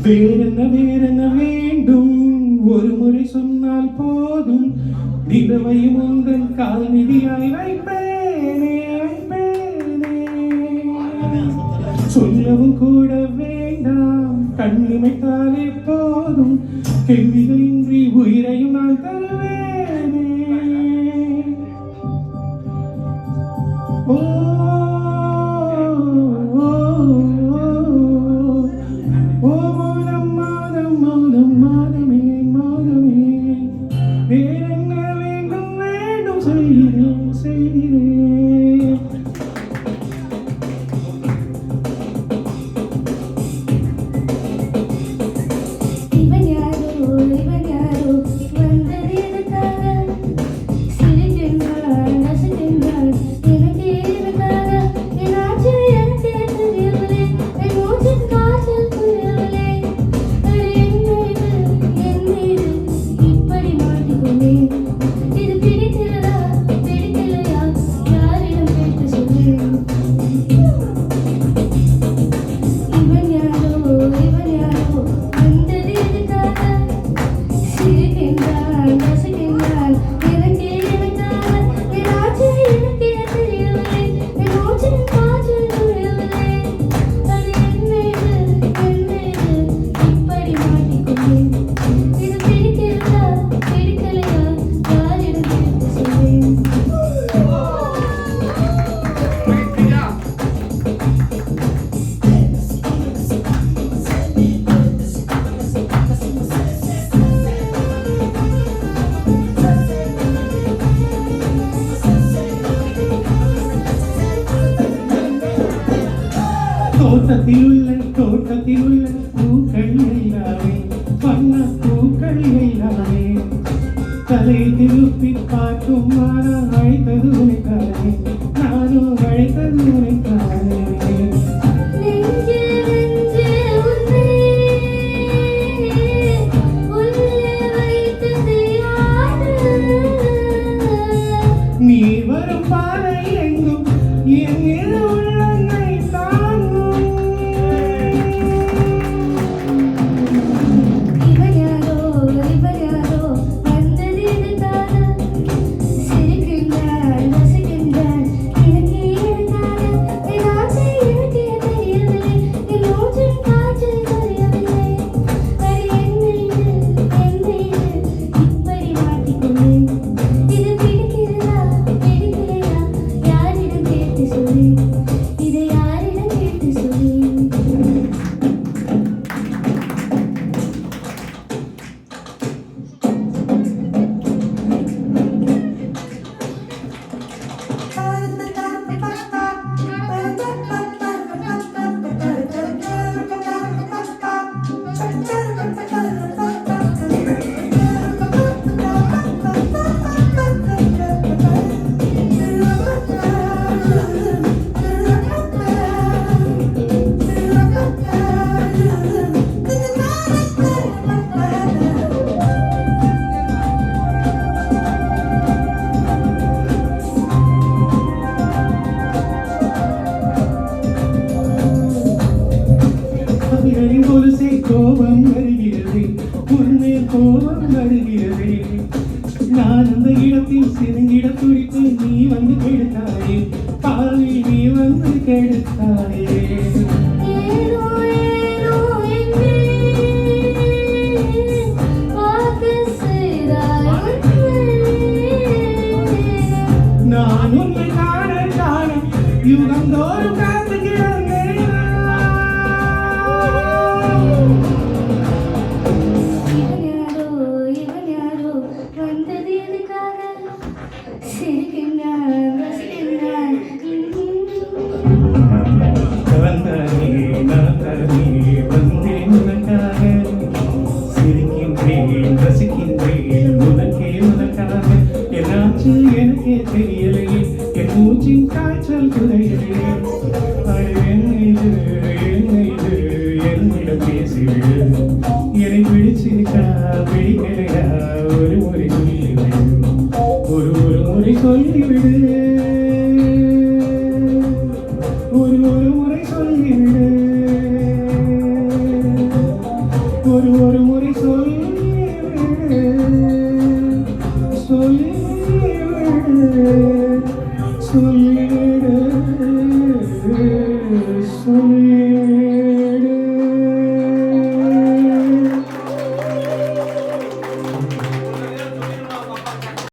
வேறென்ன வேறென்ன வேண்டும் ஒரு முறை சொன்னால் போதும் நிலவையும் உந்தன் கால் மிதியாய் வைப்பேனே வைப்பேனே சொல்லவும் கூட வேண்டாம் கண்ணிமைத்தாலே போதும் கேள்விகளின்றி உயிரையும் நான் தருவேனே ஓ தோட்டத்தில் உள்ள பூக்கள் எல்லாமே வண்ண பூக்கள் எல்லாமே தலை திருப்பி பார்க்கும் நான் அழைத்தது உனக்கானே நானும் அழைத்தது உனக்கானே நீ வரும் பாதை எங்கும் என் உள்ளங்கை தாங்கும் கோபம் வருகிறது உன்னை கோபம் வருகிறது நான் அந்த இடத்தில் சிறுங்கிட துடித்து நீ வந்து கெடுத்தாயே பாவி நீ வந்து கெடுத்தாயே நான் உன்னை காண காண யுகந்தோறும் காத்துகிறேன் Thank you. ஒரு முறை சொல்லிவிடு சொல்லிவிடு சொல்லிவிடு